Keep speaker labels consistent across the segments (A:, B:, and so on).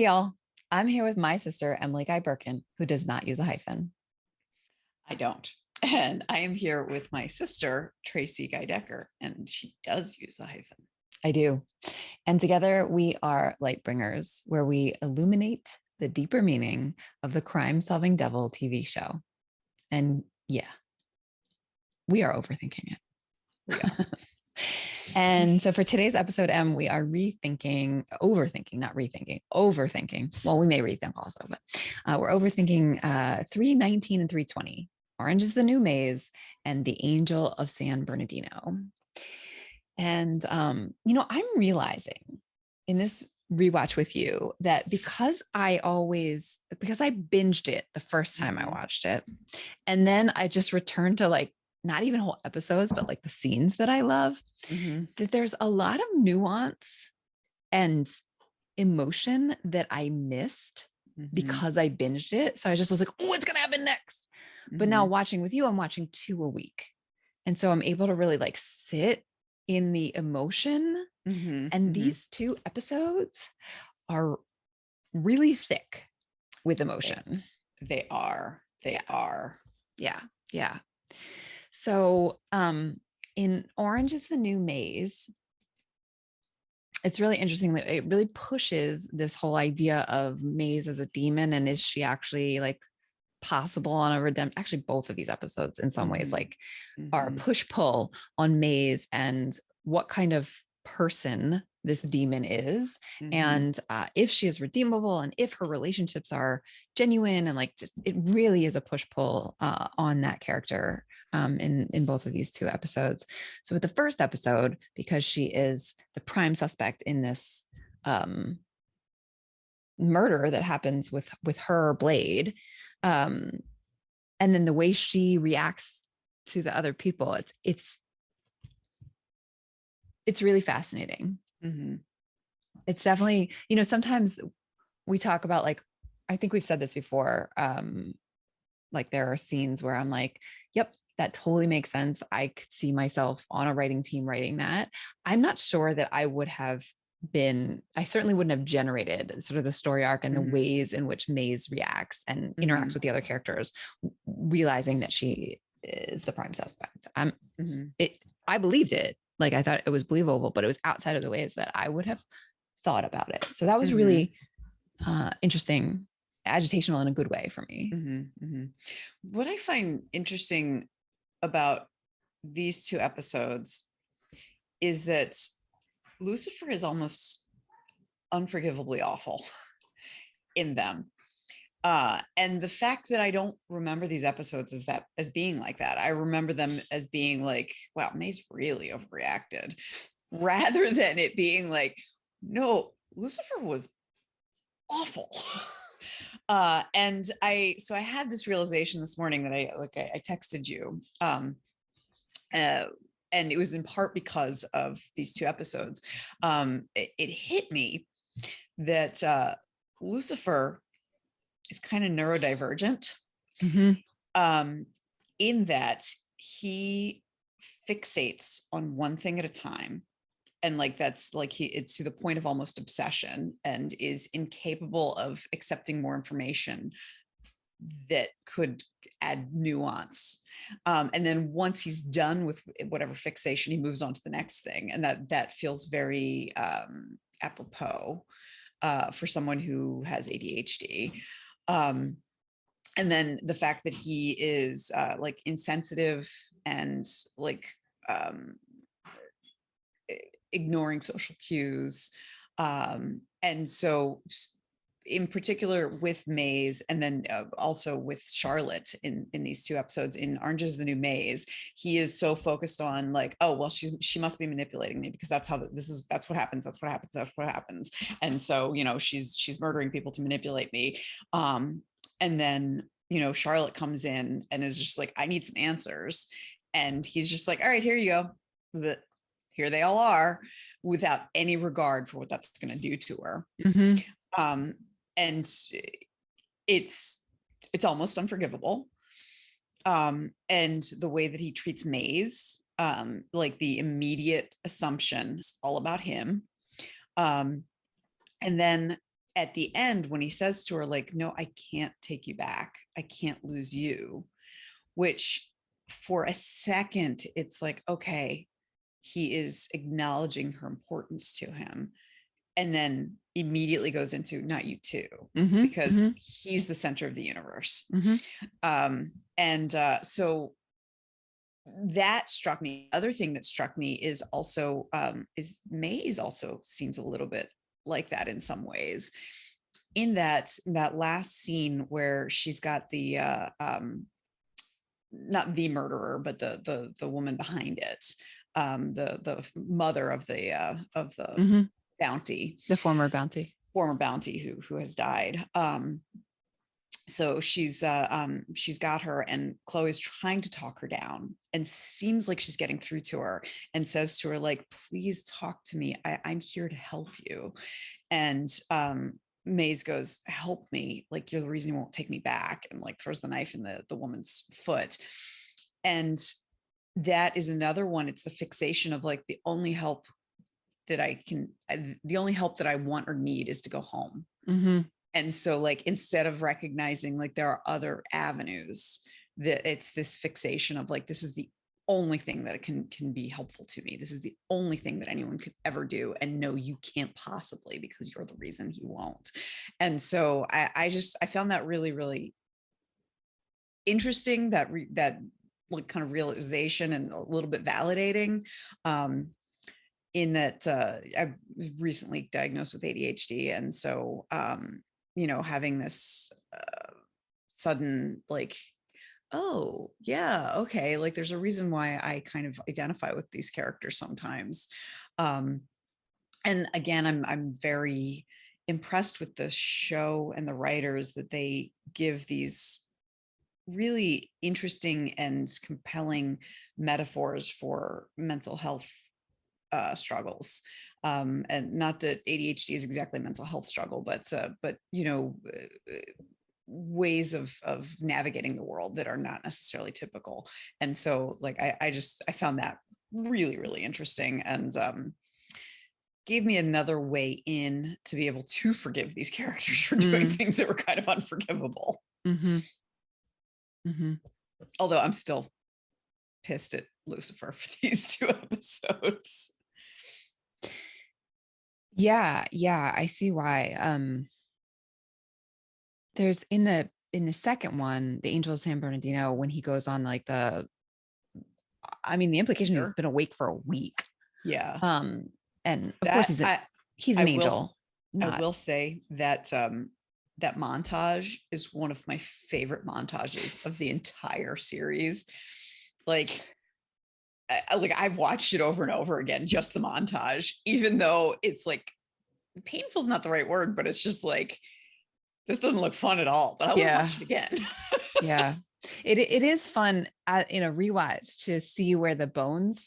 A: y'all. I'm here with my sister, Emily Guy Birkin, who does not use a hyphen.
B: I don't. And I am here with my sister, Tracie Guy Decker, and she does use a hyphen.
A: I do. And together we are Lightbringers, where we illuminate the deeper meaning of the crime-solving devil TV show. And yeah, we are overthinking it.
B: We are.
A: And so for today's episode, Em, we are overthinking. Well, we may rethink also, but we're overthinking 319 and 320. Orange is the New Maze and the Angel of San Bernardino. And, I'm realizing in this rewatch with you that because I binged it the first time I watched it, and then I just returned to like, not even whole episodes, but like the scenes that I love, that there's a lot of nuance and emotion that I missed because I binged it. So I just was like, oh, what's going to happen next? But now watching with you, I'm watching 2 a week. And so I'm able to really like sit in the emotion. And these 2 episodes are really thick with emotion.
B: They are.
A: Yeah. So in Orange is the New Maze, it's really interesting that it really pushes this whole idea of Maze as a demon. And is she actually like possible on a redemption? Actually, both of these episodes in some ways like are push-pull on Maze and what kind of person this demon is, and if she is redeemable, and if her relationships are genuine, and like just it really is a push-pull on that character in both of these 2 episodes. So with the first episode, because she is the prime suspect in this murder that happens with her blade, and then the way she reacts to the other people, it's really fascinating. It's definitely, sometimes we talk about like, I think we've said this before, like there are scenes where I'm like, yep, that totally makes sense. I could see myself on a writing team writing that. I'm not sure that I certainly wouldn't have generated sort of the story arc and the ways in which Maze reacts and interacts with the other characters, realizing that she is the prime suspect. I believed it. Like I thought it was believable, but it was outside of the ways that I would have thought about it. So that was really interesting, agitational in a good way for me.
B: What I find interesting about these 2 episodes is that Lucifer is almost unforgivably awful in them. And the fact that I don't remember these episodes as being like that, I remember them as being like, wow, May's really overreacted, rather than it being like, no, Lucifer was awful. And I had this realization this morning that I texted you, and it was in part because of these 2 episodes. It hit me that Lucifer is kind of neurodivergent, in that he fixates on one thing at a time. And like, that's like it's to the point of almost obsession, and is incapable of accepting more information that could add nuance. And then once he's done with whatever fixation, he moves on to the next thing. And that feels very apropos for someone who has ADHD. And then the fact that he is like insensitive and like ignoring social cues. And so in particular with Maze, and then also with Charlotte in these 2 episodes, in Orange is the New Maze, he is so focused on like, oh, well, she must be manipulating me, because that's what happens. And so, she's murdering people to manipulate me. And then, Charlotte comes in and is just like, I need some answers. And he's just like, all right, here you go. But here they all are, without any regard for what that's going to do to her. And it's almost unforgivable. And the way that he treats Maze, like the immediate assumptions all about him. And then at the end, when he says to her, like, no, I can't take you back. I can't lose you, which for a second, it's like, okay, he is acknowledging her importance to him. And then immediately goes into not you too, because he's the center of the universe. So that struck me. Other thing that struck me is also is Maze also seems a little bit like that in some ways, in that last scene where she's got the not the murderer, but the woman behind it, the mother of the bounty,
A: the former bounty
B: who has died. So she's got her, and Chloe's trying to talk her down, and seems like she's getting through to her, and says to her, like, please talk to me. I'm here to help you. And Maze goes, help me, like, you're the reason you won't take me back, and like throws the knife in the woman's foot. And that is another one. It's the fixation of like, the only help that I want or need is to go home. And so, like, instead of recognizing like there are other avenues, that it's this fixation of like, this is the only thing that it can be helpful to me. This is the only thing that anyone could ever do. And no, you can't possibly, because you're the reason he won't. And so I found that really, really interesting, that like kind of realization, and a little bit validating, in that I was recently diagnosed with ADHD. And so, having this sudden, like, oh yeah, okay, like there's a reason why I kind of identify with these characters sometimes. And again, I'm very impressed with the show and the writers, that they give these really interesting and compelling metaphors for mental health struggles. And not that ADHD is exactly a mental health struggle, but ways of navigating the world that are not necessarily typical. And so, like, I found that really, really interesting, and gave me another way in to be able to forgive these characters for doing things that were kind of unforgivable. Although I'm still pissed at Lucifer for these 2 episodes.
A: Yeah, I see why. There's in the second one, the Angel of San Bernardino, when he goes on like the implication he's been awake for a week.
B: Yeah.
A: And of course he's an angel.
B: I will say that that montage is one of my favorite montages of the entire series. Like I've watched it over and over again, just the montage, even though it's like, painful is not the right word, but it's just like, this doesn't look fun at all, but I will watch it again.
A: Yeah. It is fun in a rewatch to see where the Bones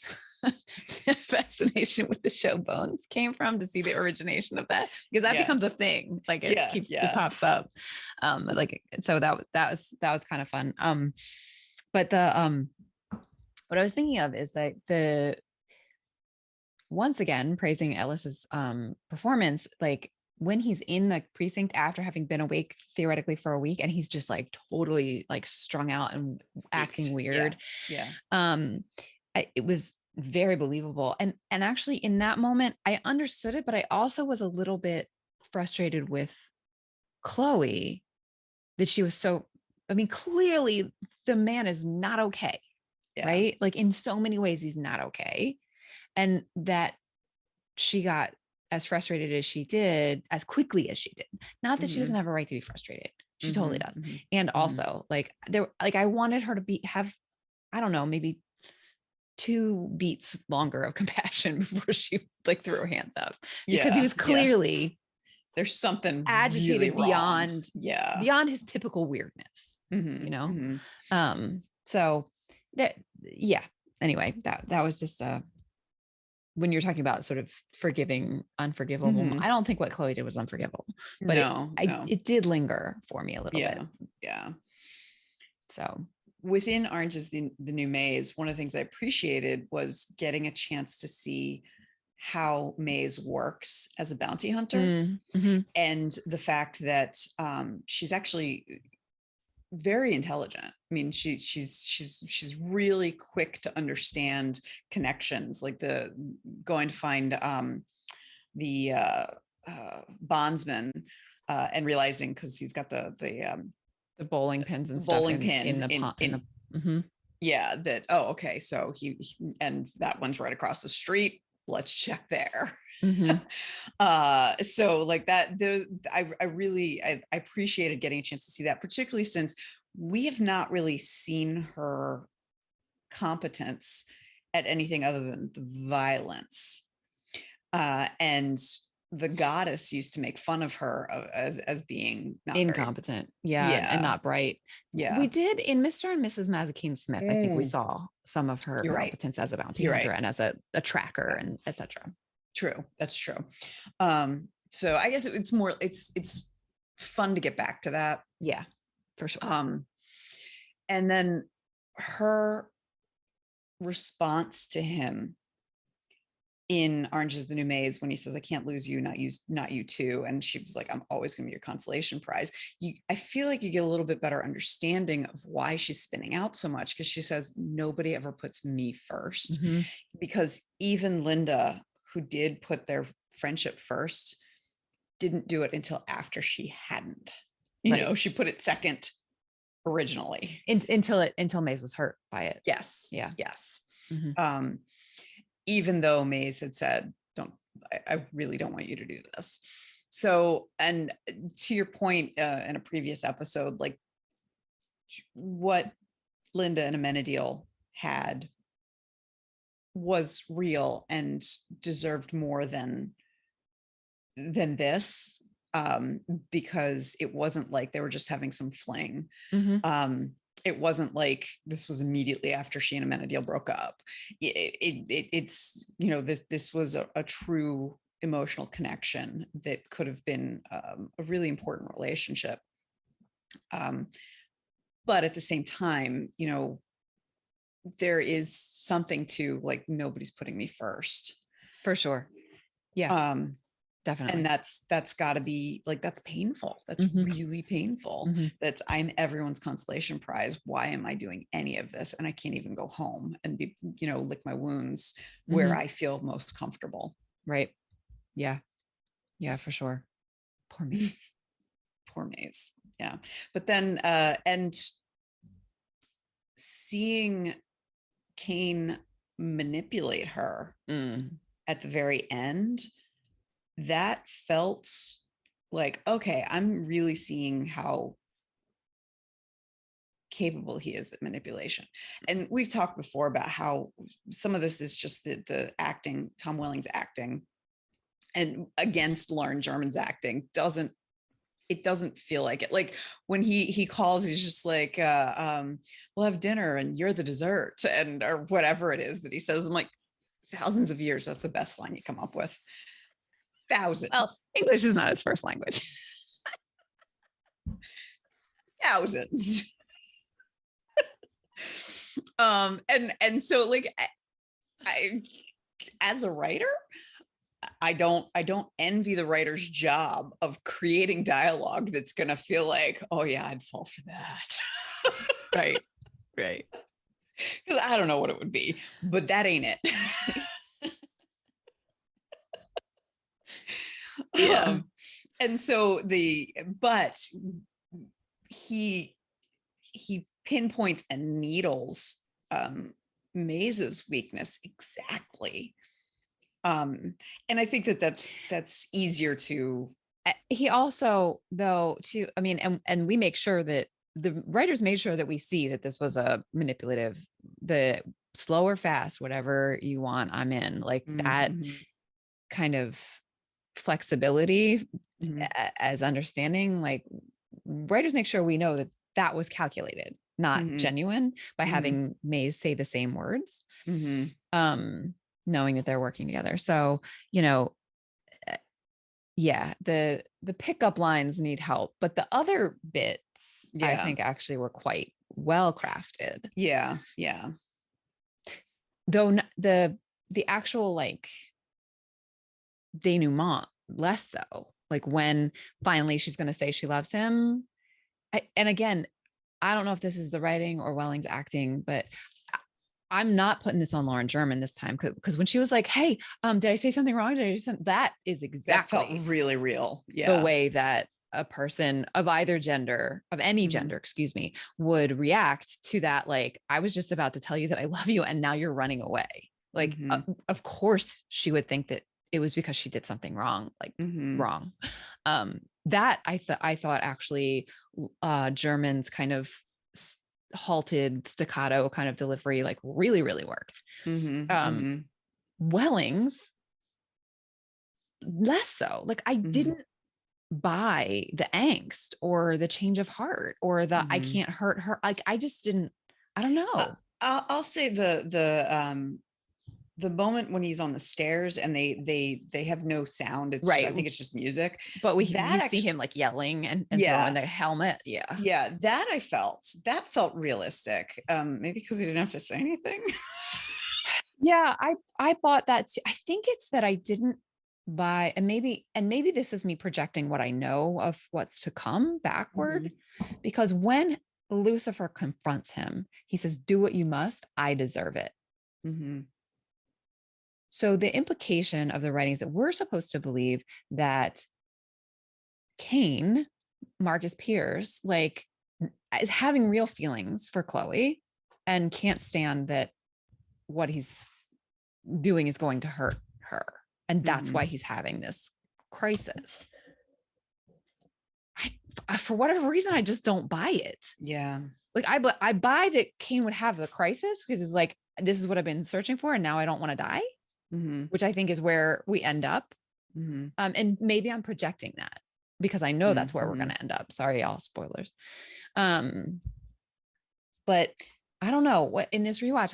A: fascination with the show Bones came from, to see the origination of that, because that becomes a thing. Like it pops up. So that was kind of fun. But what I was thinking of is that once again, praising Ellis's performance, like when he's in the precinct after having been awake theoretically for a week, and he's just like totally like strung out and acting weird. It was very believable. And actually in that moment, I understood it, but I also was a little bit frustrated with Chloe, that she was so, clearly the man is not okay. Right? Like in so many ways, he's not okay. And that she got as frustrated as she did, as quickly as she did. Not that she doesn't have a right to be frustrated. She totally does. And also I wanted her to have, I don't know, maybe 2 beats longer of compassion before she like threw her hands up, because he was clearly
B: there's something
A: agitated
B: really
A: beyond his typical weirdness, so that, anyway, that was just when you're talking about sort of forgiving unforgivable, I don't think what Chloe did was unforgivable, but it did linger for me a little bit. So
B: within Orange is the New Maze, one of the things I appreciated was getting a chance to see how Maze works as a bounty hunter,
A: Mm-hmm.
B: and the fact that she's actually very intelligent. I mean, she's really quick to understand connections, like the going to find the bondsman and realizing, because he's got
A: The bowling pins
B: the
A: and stuff
B: bowling
A: in
B: pin
A: the pond in
B: in
A: the. Mm-hmm.
B: yeah, that, oh, okay, so and that one's right across the street, let's check there.
A: Mm-hmm.
B: So like that, I really I appreciated getting a chance to see that, particularly since we have not really seen her competence at anything other than the violence. And the goddess used to make fun of her as being not very,
A: Incompetent, yeah, and
B: yeah,
A: not bright.
B: yeah.
A: We did in Mr. and Mrs. Mazikeen Smith. I think we saw some of her
B: You're right.
A: competence as a bounty
B: You're
A: hunter
B: right.
A: and as a tracker
B: Yeah.
A: and etc.
B: True. That's true. So I guess it's more, it's fun to get back to that.
A: Yeah, for sure.
B: And then her response to him in Orange is the New Maze, when he says, I can't lose you, not you too. And she was like, I'm always going to be your consolation prize. I feel like you get a little bit better understanding of why she's spinning out so much, because she says, nobody ever puts me first.
A: Mm-hmm.
B: Because even Linda, who did put their friendship first, didn't do it until after she hadn't. You know, she put it second originally.
A: Until Maze was hurt by it.
B: Yes.
A: Yeah.
B: Yes.
A: Mm-hmm.
B: Even though Maze had said, I really don't want you to do this. So, and to your point in a previous episode, like what Linda and Amenadiel had was real and deserved more than this, because it wasn't like they were just having some fling.
A: Mm-hmm.
B: It wasn't like this was immediately after she and Amenadiel broke up. It's, you know, this was a true emotional connection that could have been a really important relationship. But at the same time, you know, there is something to like, nobody's putting me first.
A: For sure. Yeah. Definitely.
B: And that's got to be like, that's painful. That's really painful. That's, I'm everyone's consolation prize. Why am I doing any of this? And I can't even go home and be, you know, lick my wounds where I feel most comfortable.
A: Right. Yeah. Yeah, for sure. Poor Maze.
B: Poor Maze. Yeah. But then, and seeing Cain manipulate her at the very end, that felt like, okay, I'm really seeing how capable he is at manipulation. And we've talked before about how some of this is just the acting, Tom Welling's acting, and against Lauren German's acting it doesn't feel like it. Like when he calls, he's just like, we'll have dinner and you're the dessert, and or whatever it is that he says. I'm like, thousands of years, that's the best line you come up with. Thousands.
A: Well, English is not his first language.
B: Thousands. And so like I as a writer, I don't envy the writer's job of creating dialogue that's gonna feel like, oh yeah, I'd fall for that.
A: Right.
B: Because I don't know what it would be, but that ain't it.
A: Yeah.
B: And so but he pinpoints and needles Maze's weakness exactly. And I think that's easier to.
A: He also, though, too, I mean, and we make sure that the writers made sure that we see that this was a manipulative, the slow or fast, whatever you want, I'm in, like that kind of flexibility as understanding, like writers make sure we know that that was calculated, not genuine, by having Maze say the same words, knowing that they're working together. So, you know, yeah, the pickup lines need help, but the other bits I think actually were quite well crafted.
B: Yeah.
A: Though the actual like denouement less so. Like when finally she's going to say she loves him. And again, I don't know if this is the writing or Welling's acting, but I'm not putting this on Lauren German this time, because when she was like, "Hey, did I say something wrong? Did I do something?" That is
B: That felt
A: exactly
B: really real.
A: the
B: Yeah.
A: way that a person of either gender, of any gender, excuse me, would react to that. Like, I was just about to tell you that I love you, and now you're running away. Like, of course, she would think that it was because she did something wrong, like wrong. That I thought actually, German's kind of halted staccato kind of delivery, like really, really worked. Welling's less so. Like, I didn't buy the angst or the change of heart or the I can't hurt her. Like, I just didn't. I don't know.
B: I'll say the moment when he's on the stairs and they have no sound. It's
A: right.
B: I think it's just music.
A: But you see him like yelling and throwing the helmet. Yeah.
B: Yeah. That felt realistic. Maybe because he didn't have to say anything.
A: Yeah. I bought that too. I think it's that I didn't buy, and maybe this is me projecting what I know of what's to come backward, because when Lucifer confronts him, he says, "Do what you must. I deserve it." So the implication of the writings that we're supposed to believe that Cain, Marcus Pierce, like, is having real feelings for Chloe and can't stand that what he's doing is going to hurt her. And that's why he's having this crisis. For whatever reason, I just don't buy it.
B: Yeah.
A: Like, I buy that Cain would have the crisis because it's like, this is what I've been searching for, and now I don't want to die. Which I think is where we end up. And maybe I'm projecting that because I know that's where we're going to end up. Sorry, y'all, spoilers. But I don't know what in this rewatch,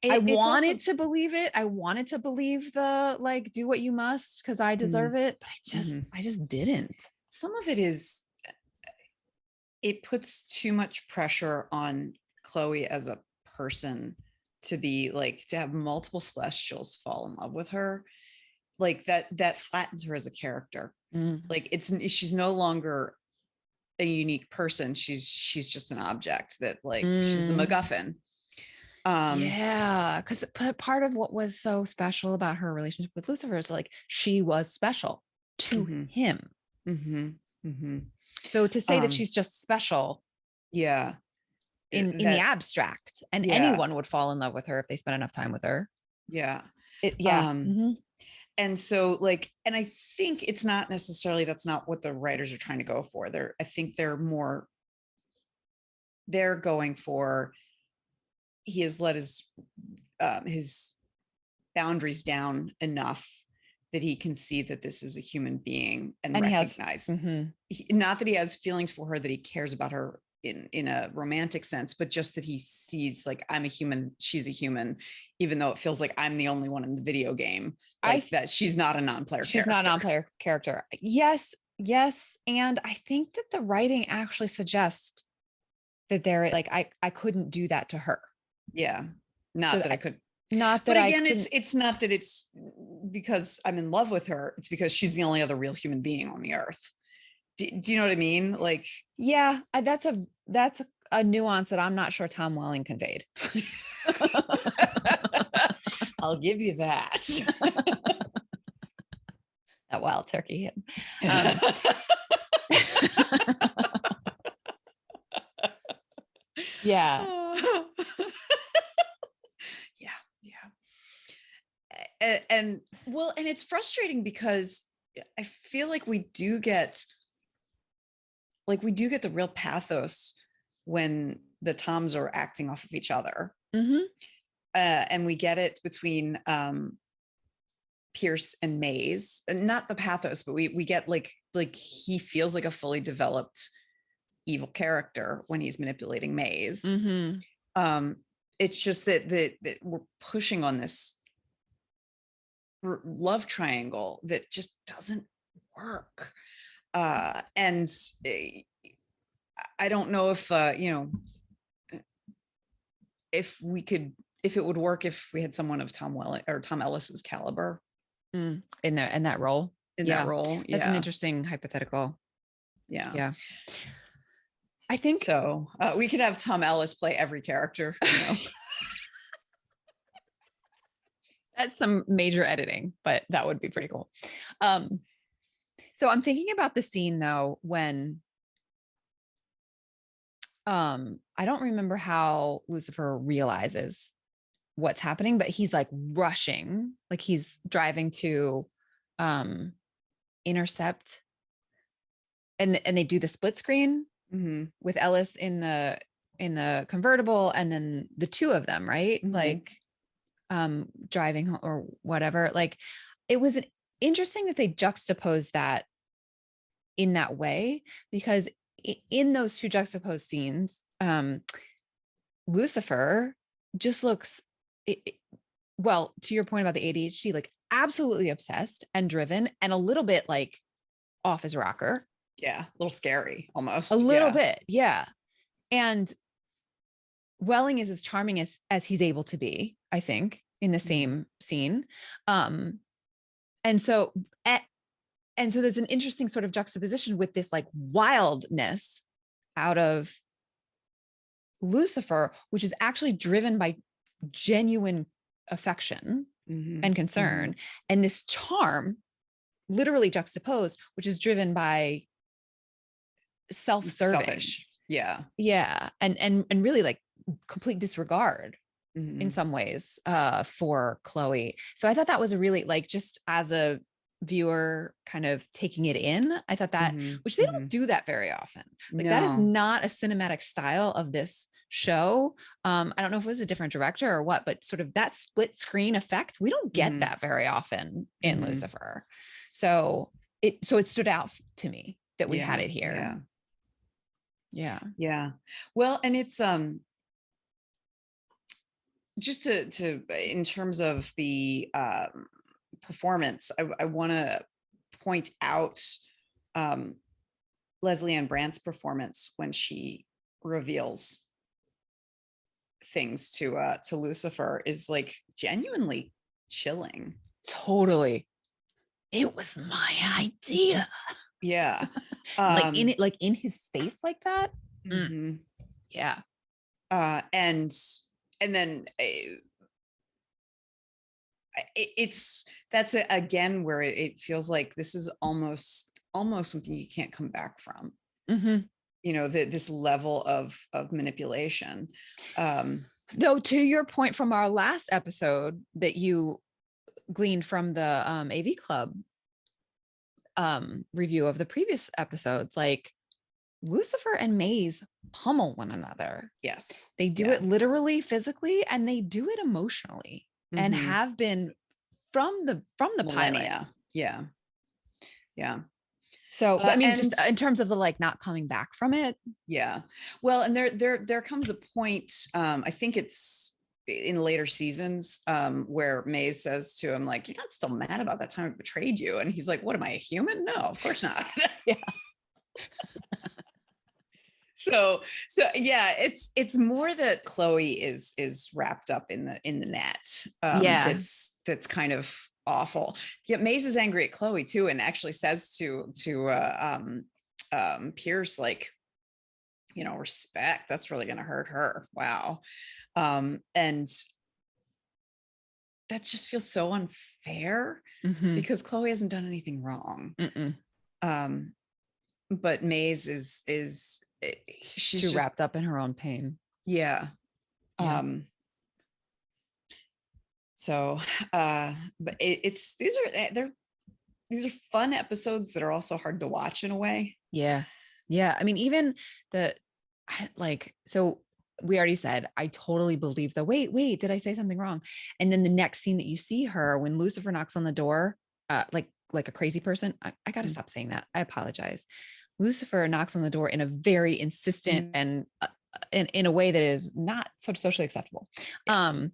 A: I wanted to believe it. I wanted to believe the, like, do what you must because I deserve it. But I just didn't.
B: Some of it is, it puts too much pressure on Chloe as a person to be like, to have multiple celestials fall in love with her. Like that flattens her as a character. Like she's no longer a unique person. She's just an object that, like, she's the MacGuffin.
A: Yeah, because part of what was so special about her relationship with Lucifer is, like, she was special to him. So to say that she's just special, in the abstract, and anyone would fall in love with her if they spent enough time with her.
B: And so, like, and I think it's not necessarily, that's not what the writers are trying to go for. I think they're going for, he has let his boundaries down enough that he can see that this is a human being and recognize, not that he has feelings for her, that he cares about her in a romantic sense, but just that he sees, like, I'm a human, she's a human, even though it feels like I'm the only one in the video game, like that she's not a non-player
A: she's
B: character.
A: not a non-player character. Yes. And I think that the writing actually suggests that like, I couldn't do that to her.
B: Yeah. Not that I could.
A: Not that,
B: but again, it's not that it's because I'm in love with her. It's because she's the only other real human being on the earth. Do you know what I mean? Like,
A: yeah, that's a nuance that I'm not sure Tom Welling conveyed.
B: I'll give you that.
A: That wild turkey him. Yeah.
B: And well, and it's frustrating because I feel like we do get the real pathos when the Toms are acting off of each other. And we get it between Pierce and Maze, and not the pathos, but we get like he feels like a fully developed evil character when he's manipulating Maze. It's just that we're pushing on this love triangle that just doesn't work. And I don't know if if it would work if we had someone of Tom Ellis's caliber
A: In that role.
B: in that
A: Yeah.
B: role.
A: That's an
B: Yeah.
A: interesting hypothetical.
B: Yeah.
A: Yeah. I think
B: So we could have Tom Ellis play every character, you know.
A: that's some major editing, but that would be pretty cool. So I'm thinking about the scene though, when I don't remember how Lucifer realizes what's happening, but he's like rushing, like he's driving to um intercept, and they do the split screen with Ellis in the convertible, and then the two of them, right? Like driving home or whatever. Like it was interesting that they juxtaposed that in that way, because in those two juxtaposed scenes, Lucifer just looks, well, to your point about the ADHD, like absolutely obsessed and driven, and a little bit like off his rocker.
B: Yeah, a little scary almost.
A: A little
B: Yeah.
A: bit, yeah. And Welling is as charming as he's able to be, I think, in the same scene. Um, and so and so there's an interesting sort of juxtaposition with this like wildness out of Lucifer, which is actually driven by genuine affection and concern, and this charm, literally juxtaposed, which is driven by self-serving.
B: Selfish. Yeah.
A: Yeah. And really like complete disregard in some ways for Chloe. So I thought that was a really, like, just as a viewer kind of taking it in, I thought that, which they don't do that very often. Like that is not a cinematic style of this show. I don't know if it was a different director or what, but sort of that split screen effect, we don't get that very often in Lucifer. So it stood out to me that we had it here.
B: Yeah. Well, and it's just to in terms of the performance, I want to point out Leslie Ann Brandt's performance when she reveals things to Lucifer is like genuinely chilling.
A: Totally. It was my idea.
B: Yeah.
A: Like in it, like in his space like that. Yeah.
B: And then that's again where it feels like this is almost something you can't come back from. You know, this level of manipulation.
A: Though, to your point from our last episode that you gleaned from the AV Club review of the previous episodes, like Lucifer and Maze pummel one another.
B: Yes.
A: They do it literally, physically, and they do it emotionally, and have been from the
B: millennia.
A: pilot.
B: Yeah.
A: So, I mean, just in terms of the like not coming back from it.
B: Yeah. Well, and there comes a point, I think it's in later seasons, where Maze says to him, like, "You're not still mad about that time I betrayed you?" And he's like, "What, am I a human? No, of course not."
A: Yeah.
B: So yeah, it's more that Chloe is wrapped up in the net. That's kind of awful. Yet Maze is angry at Chloe too, and actually says to Pierce, like, you know, respect, that's really going to hurt her. Wow. And that just feels so unfair because Chloe hasn't done anything wrong. But Maze is she's
A: too wrapped up in her own pain.
B: Yeah. So but it's these are fun episodes that are also hard to watch in a way.
A: Yeah. I mean, even so we already said, I totally believe wait, did I say something wrong? And then the next scene that you see her, when Lucifer knocks on the door, like a crazy person, I gotta stop saying that. I apologize. Lucifer knocks on the door in a very insistent and in a way that is not sort of socially acceptable. Yes.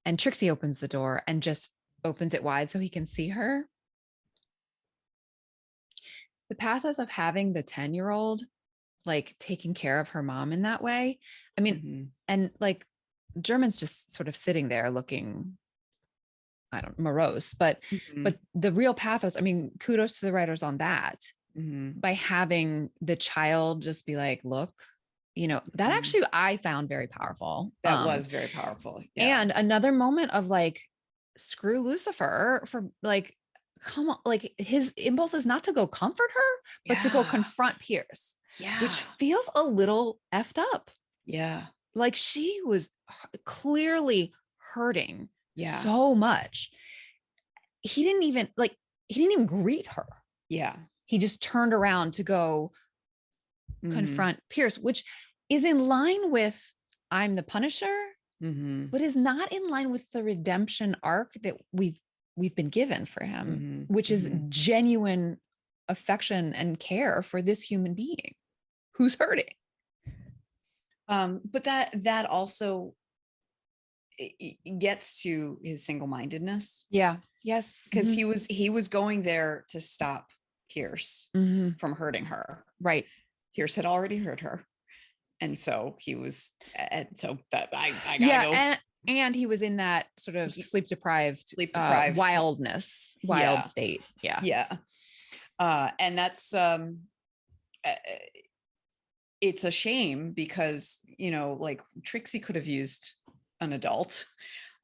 A: And Trixie opens the door and just opens it wide so he can see her. The pathos of having the 10-year-old like taking care of her mom in that way. I mean, and like German's just sort of sitting there looking I don't morose, but the real pathos, I mean, kudos to the writers on that, by having the child just be like, look, that actually I found very powerful.
B: That was very powerful. Yeah.
A: And another moment of like, screw Lucifer for like, come on, like his impulse is not to go comfort her, but to go confront Pierce, which feels a little effed up.
B: Yeah.
A: Like she was clearly hurting so much. He didn't even greet her.
B: Yeah.
A: He just turned around to go confront Pierce, which is in line with I'm the Punisher, but is not in line with the redemption arc that we've been given for him, which is genuine affection and care for this human being who's hurting.
B: But that also gets to his single-mindedness.
A: Yeah. Yes.
B: Because he was going there to stop Pierce from hurting her.
A: Right.
B: Pierce had already hurt her. And so he was, and so that I gotta go.
A: And he was in that sort of sleep deprived wildness, state. Yeah.
B: Yeah. And that's, it's a shame because, like Trixie could have used an adult,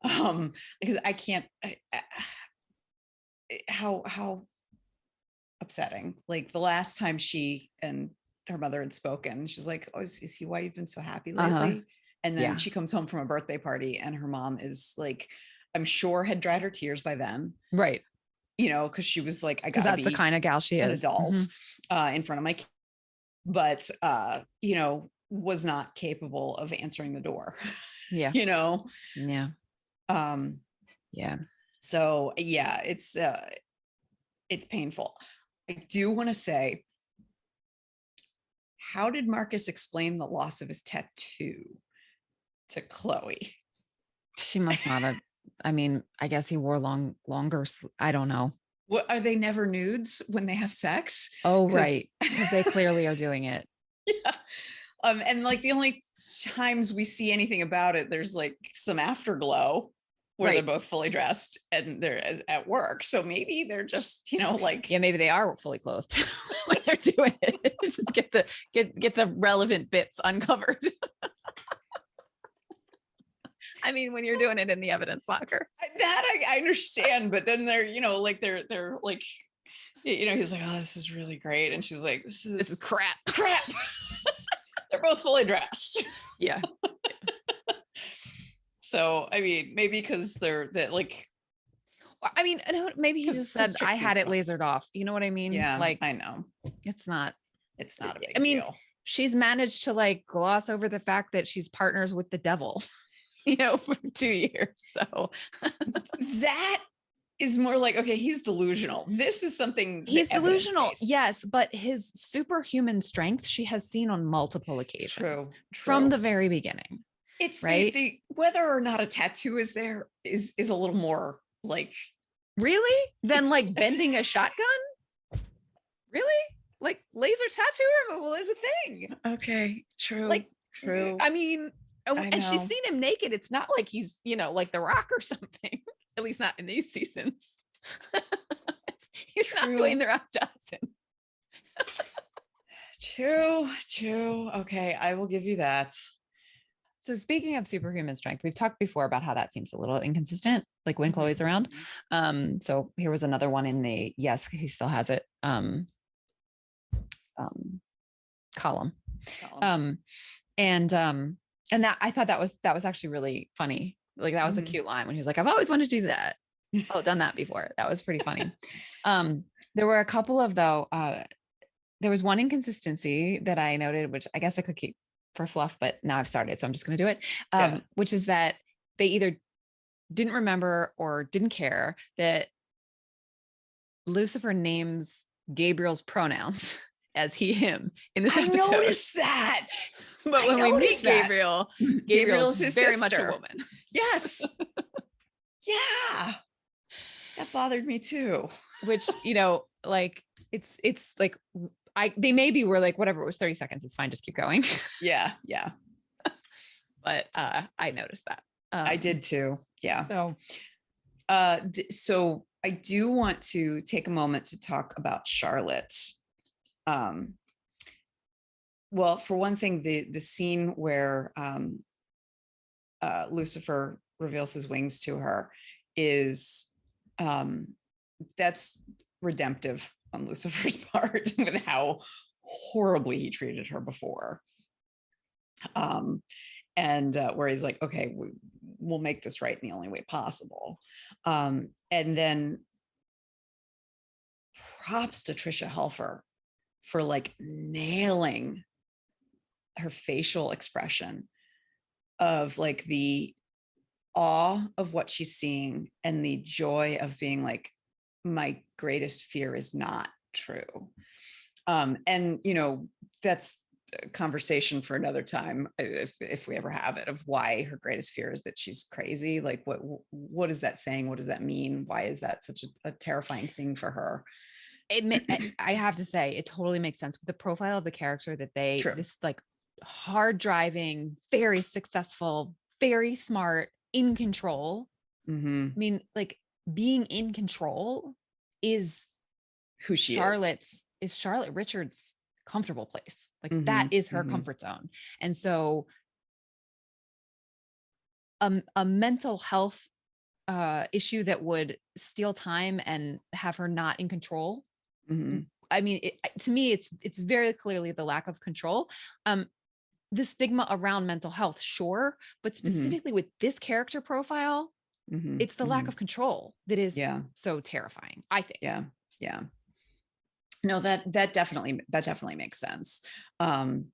B: because I can't, how upsetting. Like the last time she and her mother had spoken, she's like, oh, is he why you've been so happy lately? And then she comes home from a birthday party and her mom is like, I'm sure had dried her tears by then.
A: Right.
B: Because she was like, I gotta
A: that's
B: be
A: the kind of gal she
B: an
A: is.
B: adult in front of my kid. But, was not capable of answering the door.
A: Yeah.
B: Yeah.
A: Yeah.
B: So yeah, it's painful. I do want to say, how did Marcus explain the loss of his tattoo to Chloe?
A: She must not have. I mean, I guess he wore longer. I don't know.
B: What are they never nudes when they have sex?
A: Oh, right. Because they clearly are doing it.
B: Yeah. And like the only times we see anything about it, there's like some afterglow where they're both fully dressed and they're at work. So maybe they're just, like,
A: yeah, maybe they are fully clothed when they're doing it. Just get the relevant bits uncovered. I mean, when you're doing it in the evidence locker,
B: that I understand, but then they're, like they're like, he's like, oh, this is really great, and she's like, this is
A: crap.
B: They're both fully dressed.
A: Yeah.
B: So I mean, maybe because they're that like.
A: I mean, maybe he just said I had it lasered off. You know what I mean?
B: Yeah,
A: like
B: I know.
A: It's not
B: a big deal.
A: She's managed to like gloss over the fact that she's partners with the devil, for 2 years. So
B: that is more like, okay, he's delusional. This is something
A: he's delusional. Yes. But his superhuman strength, she has seen on multiple occasions.
B: True.
A: From the very beginning.
B: It's right. The whether or not a tattoo is there is a little more like,
A: really? Than like bending a shotgun? Really? Like laser tattoo removal is a thing.
B: Okay. True.
A: Like,
B: true.
A: I mean, and she's seen him naked. It's not like he's, like The Rock or something. At least not in these seasons. He's not Dwayne The Rock Johnson.
B: True. Okay, I will give you that.
A: So speaking of superhuman strength, we've talked before about how that seems a little inconsistent, like when Chloe's around. So here was another one in the yes, he still has it column. And that I thought that was actually really funny. Like that was a cute line when he was like, I've always wanted to do that. Oh, done that before. That was pretty funny. There were a couple of there was one inconsistency that I noted, which I guess I could keep for fluff, but now I've started, so I'm just going to do it. Which is that they either didn't remember or didn't care that Lucifer names Gabriel's pronouns as he, him in this episode.
B: I noticed that.
A: But when we meet Gabriel, Gabriel's very much a woman.
B: Yes. Yeah. That bothered me too.
A: Which, like it's like they maybe were like, whatever, it was 30 seconds. It's fine. Just keep going.
B: Yeah.
A: But I noticed that.
B: I did too. Yeah.
A: So
B: So I do want to take a moment to talk about Charlotte. Well, for one thing, the scene where Lucifer reveals his wings to her is that's redemptive on Lucifer's part with how horribly he treated her before. And where he's like, okay, we'll make this right in the only way possible. And then props to Tricia Helfer for like nailing her facial expression of like the awe of what she's seeing and the joy of being like, my greatest fear is not true. And you know, that's a conversation for another time, if we ever have it, of why her greatest fear is that she's crazy. Like what is that saying? What does that mean? Why is that such a terrifying thing for her?
A: I have to say, it totally makes sense with the profile of the character that they,
B: True.
A: this like hard driving, very successful, very smart, in control.
B: Mm-hmm.
A: I mean, like being in control is
B: Who she
A: is Charlotte Richards' comfortable place. Like
B: mm-hmm.
A: that is her
B: Mm-hmm.
A: comfort zone. And so a mental health issue that would steal time and have her not in control.
B: Mm-hmm.
A: I mean, to me, it's very clearly the lack of control. The stigma around mental health, sure, but specifically with this character profile, it's the lack of control that is so terrifying, I think.
B: Yeah. No, that definitely makes sense.
A: Sorry,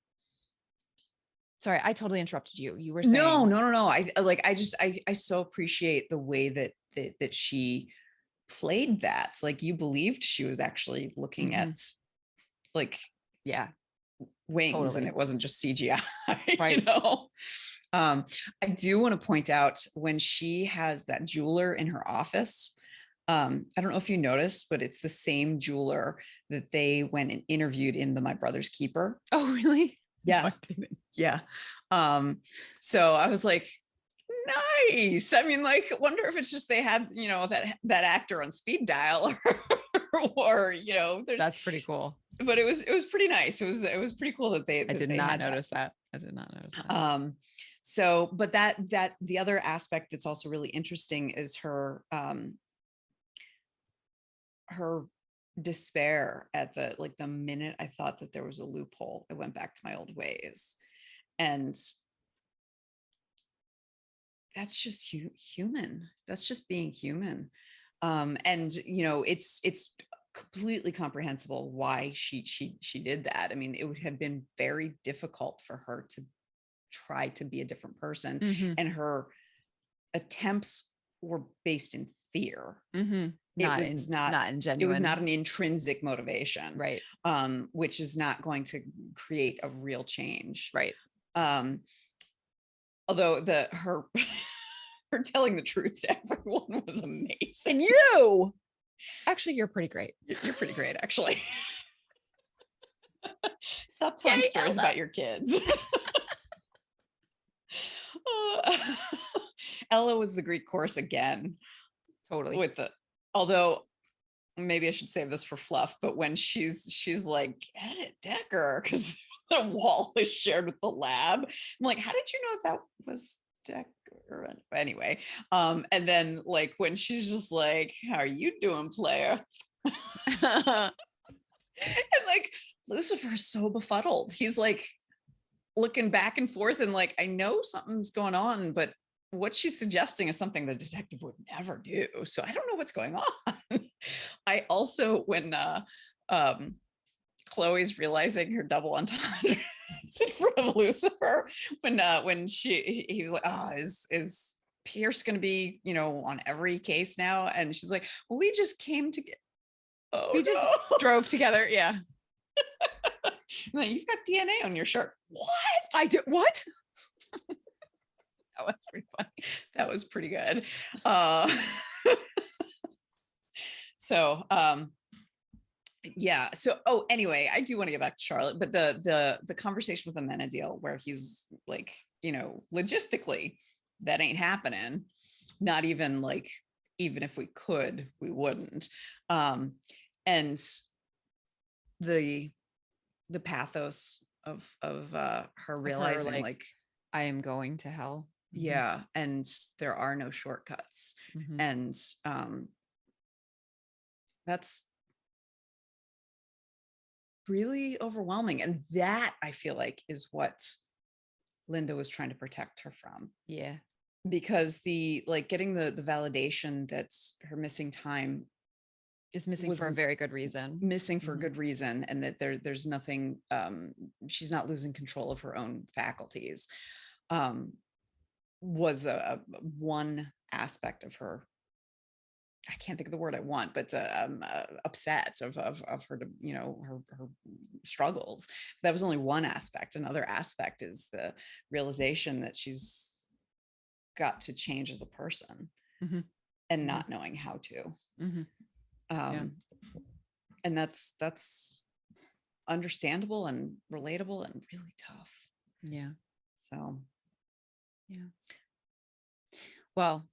A: I totally interrupted you. You were saying
B: no. I so appreciate the way that she played that. Like you believed she was actually looking at like wings, totally. And it wasn't just CGI, right? You know. I do want to point out when she has that jeweler in her office. I don't know if you noticed, but it's the same jeweler that they went and interviewed in the My Brother's Keeper.
A: Oh, really?
B: Yeah. No, yeah. So I was like, nice. I mean, like, wonder if it's just they had, you know, that actor on speed dial or you know,
A: that's pretty cool.
B: But it was pretty nice. It was pretty cool that they.
A: I did not notice that. I did not notice that.
B: So, but that the other aspect that's also really interesting is her despair at the minute I thought that there was a loophole, I went back to my old ways. And that's just human. That's just being human. And you know, it's completely comprehensible why she did that. I mean, it would have been very difficult for her to try to be a different person, and her attempts were based in fear. Not genuine. It was not an intrinsic motivation,
A: right?
B: Which is not going to create a real change,
A: right?
B: Although her telling the truth to everyone was amazing.
A: And you, actually, you're pretty great.
B: You're pretty great, actually. Stop telling stories about your kids. Ella was the Greek chorus again.
A: Totally.
B: Although maybe I should save this for fluff, but when she's like, get it, Decker, because the wall is shared with the lab. I'm like, how did you know that was Decker? Anyway, and then like when she's just like, how are you doing, player? And like Lucifer is so befuddled. He's like looking back and forth and like, I know something's going on, but what she's suggesting is something the detective would never do. So I don't know what's going on. I also, when Chloe's realizing her double entendre in front of Lucifer, when he was like, oh, is Pierce going to be, you know, on every case now? And she's like, well, we just came to get,
A: just drove together. Yeah.
B: Like, you've got DNA on your shirt. What?
A: I do. What?
B: That was pretty funny. That was pretty good. So, yeah. So, anyway, I do want to get back to Charlotte, but the conversation with Amenadiel where he's like, you know, logistically, that ain't happening. Not even like even if we could, we wouldn't. And the pathos of her realizing like
A: I am going to hell.
B: yeah, and there are no shortcuts. And that's really overwhelming, and that I feel like is what Linda was trying to protect her from.
A: Yeah,
B: because the like getting the validation that's her missing time
A: is missing for a very good reason.
B: Missing for good reason, and that there's nothing, she's not losing control of her own faculties, was a one aspect of her. I can't think of the word I want, but upset of her, you know, her struggles. That was only one aspect. Another aspect is the realization that she's got to change as a person, and not knowing how to. And that's understandable and relatable and really tough.
A: Yeah.
B: So
A: yeah. Well,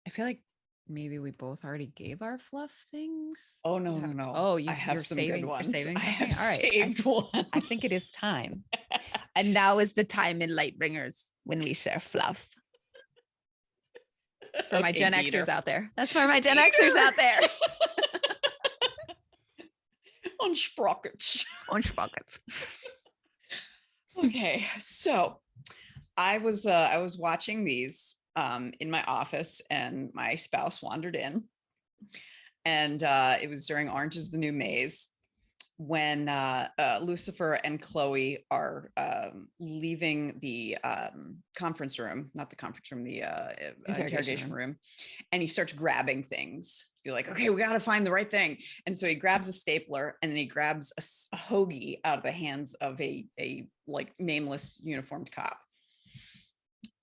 A: I feel like maybe we both already gave our fluff things.
B: Oh no.
A: Oh,
B: I have some
A: saving,
B: good ones.
A: You're saving
B: I have
A: All right.
B: saved one.
A: I think it is time. And now is the time in Lightbringers when we share fluff. It's for my Gen Xers out there. That's for my Gen Xers out there.
B: On sprockets.
A: On sprockets.
B: Okay, so I was watching these in my office, and my spouse wandered in, and it was during Orange is the New Maze, when Lucifer and Chloe are leaving the conference room, not the conference room, the interrogation room, and he starts grabbing things. You're like, okay, we got to find the right thing. And so he grabs a stapler, and then he grabs a hoagie out of the hands of a like nameless uniformed cop.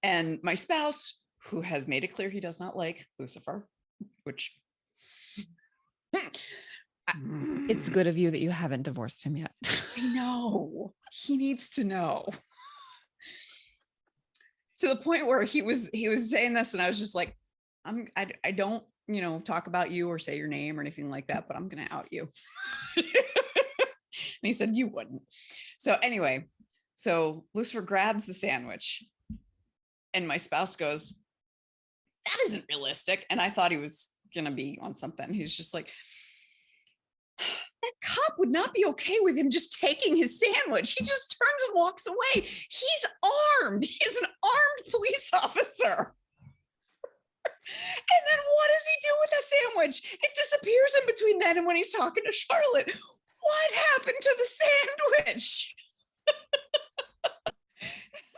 B: And my spouse, who has made it clear he does not like Lucifer, which
A: it's good of you that you haven't divorced him yet.
B: I know, he needs to know. To the point where he was saying this, and I was just like, I don't, you know, talk about you or say your name or anything like that, but I'm gonna out you. And he said you wouldn't. So anyway, so Lucifer grabs the sandwich, and my spouse goes, that isn't realistic. And I thought he was gonna be on something. He's just like, that cop would not be okay with him just taking his sandwich. He just turns and walks away. He's armed. He's an armed police officer. And then what does he do with the sandwich? It disappears in between then and when he's talking to Charlotte. What happened to the sandwich?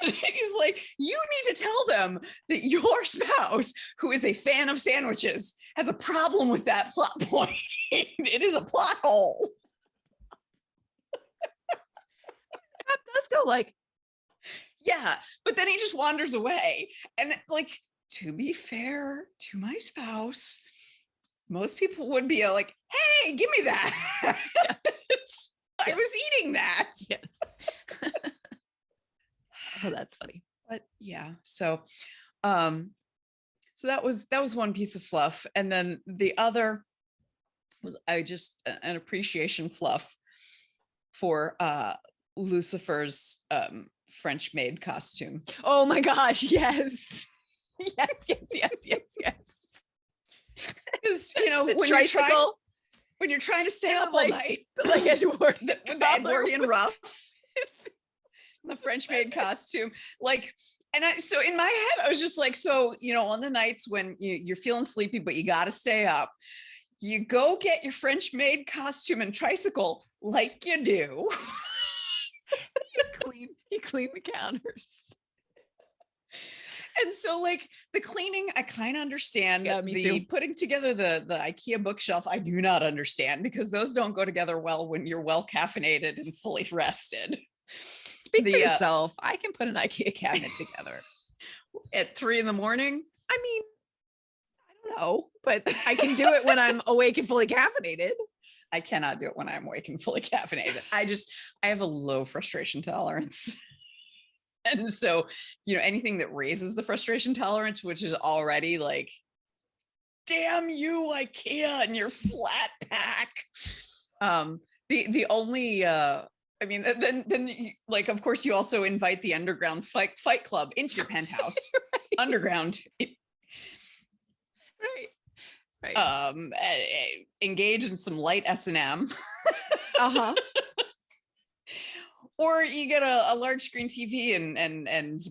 B: He's like, you need to tell them that your spouse, who is a fan of sandwiches, has a problem with that plot point. It is a plot hole.
A: That does go like,
B: yeah, but then he just wanders away. And like, to be fair to my spouse, most people would be like, hey, give me that. Yes. I was eating that.
A: Yes. Oh, that's funny.
B: But yeah, so that was one piece of fluff. And then the other was an appreciation fluff for Lucifer's French maid costume.
A: Oh my gosh, yes. Yes.
B: Because, you know, when you're trying to stay up all night,
A: like Edward,
B: with the Edwardian ruff, the French maid costume, like, and so in my head, I was just like, so, you know, on the nights when you're feeling sleepy, but you got to stay up, you go get your French maid costume and tricycle like you do.
A: You clean the counters.
B: And so like the cleaning, I kind of understand.
A: Yeah, me too.
B: Putting together the IKEA bookshelf, I do not understand, because those don't go together well when you're well caffeinated and fully rested.
A: Speak for yourself. I can put an IKEA cabinet together
B: at 3 a.m. I mean,
A: I don't know, but I can do it when I'm awake and fully caffeinated.
B: I cannot do it when I'm awake and fully caffeinated. I have a low frustration tolerance. And so, you know, anything that raises the frustration tolerance, which is already like damn you, IKEA, and your flat pack. The only I mean, then like, of course, you also invite the underground fight club into your penthouse.
A: Right.
B: Underground.
A: Right.
B: Engage in some light S&M.
A: Uh-huh.
B: Or you get a large screen TV and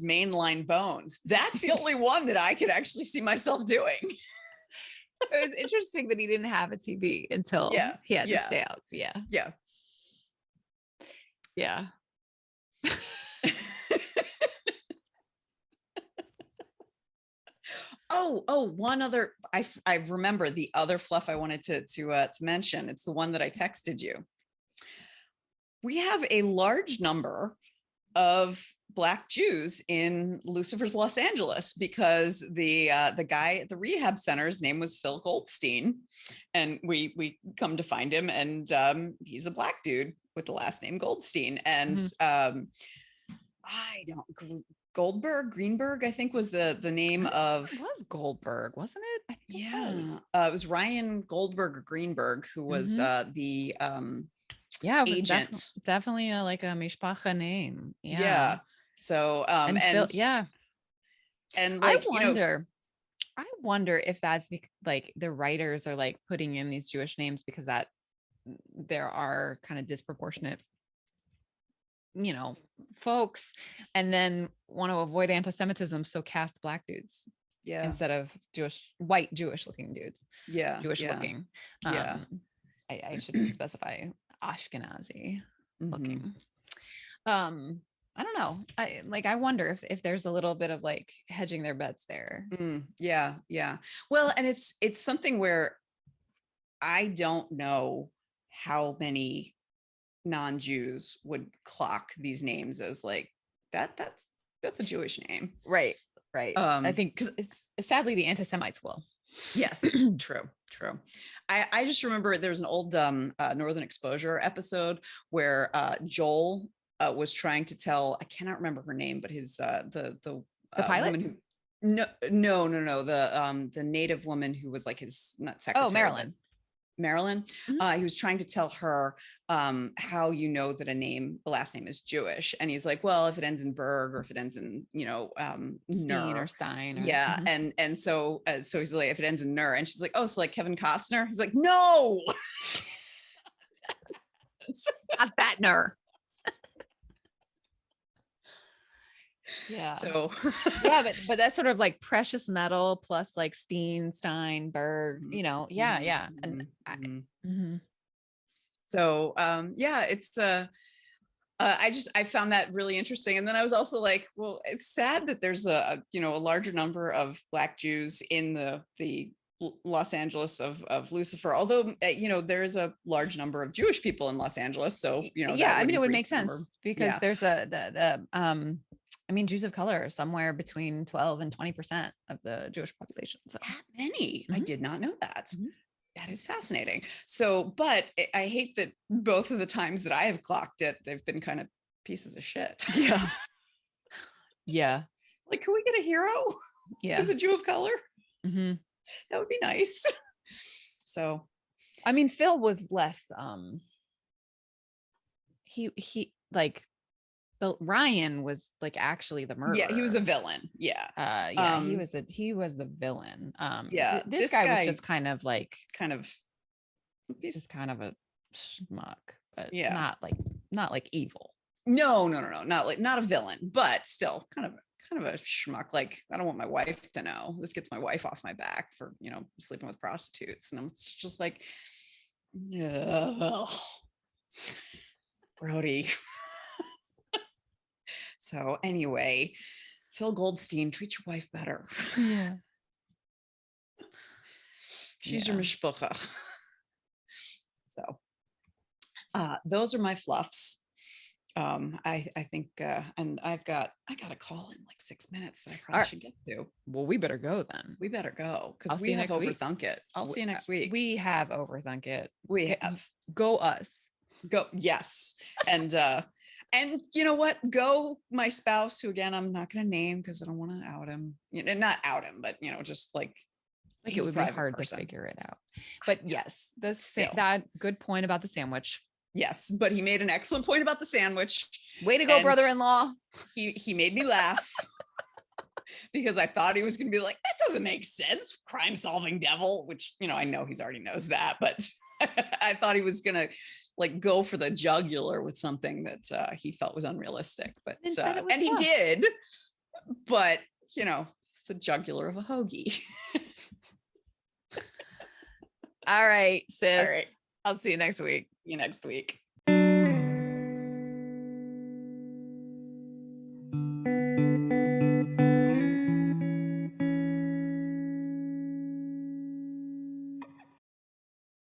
B: mainline Bones. That's the only one that I could actually see myself doing.
A: It was interesting that he didn't have a TV until he had to stay out. Yeah.
B: Yeah.
A: Yeah.
B: One other, I remember the other fluff I wanted to mention. It's the one that I texted you. We have a large number of Black Jews in Lucifer's Los Angeles because the guy at the rehab center's name was Phil Goldstein, and we come to find him, and he's a Black dude with the last name Goldstein, and Greenberg, I think was the name of.
A: It was Goldberg, wasn't it? I think
B: it was Ryan Goldberg or Greenberg, who was the
A: it was
B: agent.
A: definitely like a mishpacha name.
B: Yeah. So and
A: Phil,
B: and like,
A: I wonder if that's like the writers are like putting in these Jewish names because that there are kind of disproportionate, folks, and then want to avoid anti-Semitism, so cast Black dudes instead of white Jewish looking dudes. Jewish looking. I should specify Ashkenazi looking. I don't know. I wonder if there's a little bit of like hedging their bets there.
B: Yeah. Well, and it's something where I don't know how many non-Jews would clock these names as like that's a Jewish name.
A: Right. I think because it's sadly the anti-Semites will.
B: Yes, true. I just remember there was an old Northern Exposure episode where Joel was trying to tell, I cannot remember her name, but his the
A: pilot
B: woman who the native woman who was like his not secretary.
A: Oh, Marilyn.
B: He was trying to tell her how that the last name is Jewish, and he's like, well, if it ends in Berg or if it ends in
A: Steen or Stein
B: and so he's like, if it ends in Ner, and she's like, oh, so like Kevin Costner. He's like, no.
A: Not that Ner. Yeah.
B: So
A: but that's sort of like precious metal plus like Steen, Stein, Berg, yeah. And
B: so it's I found that really interesting. And then I was also like, well, it's sad that there's a larger number of Black Jews in the Los Angeles of Lucifer, although there is a large number of Jewish people in Los Angeles, so
A: it would make sense because there's Jews of color are somewhere between 12 and 20% of the Jewish population. So
B: that many. I did not know that. That is fascinating. So, but I hate that both of the times that I have clocked it, they've been kind of pieces of shit.
A: Yeah.
B: Like, can we get a hero?
A: Yeah.
B: As a Jew of color? That would be nice. So,
A: Phil was less, he like, but Ryan was like actually the murderer.
B: Yeah, he was a villain. Yeah.
A: He was the villain.
B: This
A: guy was just kind of like
B: just
A: kind of a schmuck, but not like evil.
B: No, not a villain, but still kind of a schmuck. Like, I don't want my wife to know. This gets my wife off my back for sleeping with prostitutes, and I'm just like, Brody. So anyway, Phil Goldstein, treat your wife better.
A: Yeah.
B: She's your mishpucha. So those are my fluffs. I think and I got a call in like 6 minutes that I probably should get to.
A: Well, we better go then.
B: We better go because we have overthunk it. I'll see you next week.
A: We have overthunk it.
B: We have.
A: Go us.
B: Go. Yes. And you know what? Go my spouse, who again I'm not going to name because I don't want to out him. Not out him, but just like
A: Like
B: He's
A: it
B: a
A: would be
B: private
A: hard to
B: person.
A: figure it out. But yes,
B: Still.
A: that good point about the sandwich.
B: Yes, but he made an excellent point about the sandwich.
A: Way to go,
B: and
A: brother-in-law.
B: He made me laugh because I thought he was going to be like, that doesn't make sense. Crime solving devil, which, you know, I know he's already knows that, but I thought he was going to like go for the jugular with something that he felt was unrealistic, but
A: Instead it was
B: and he
A: fluff.
B: did, but you know, it's the jugular of a hoagie.
A: All right, sis.
B: All right.
A: I'll see you next week.
B: See you next week.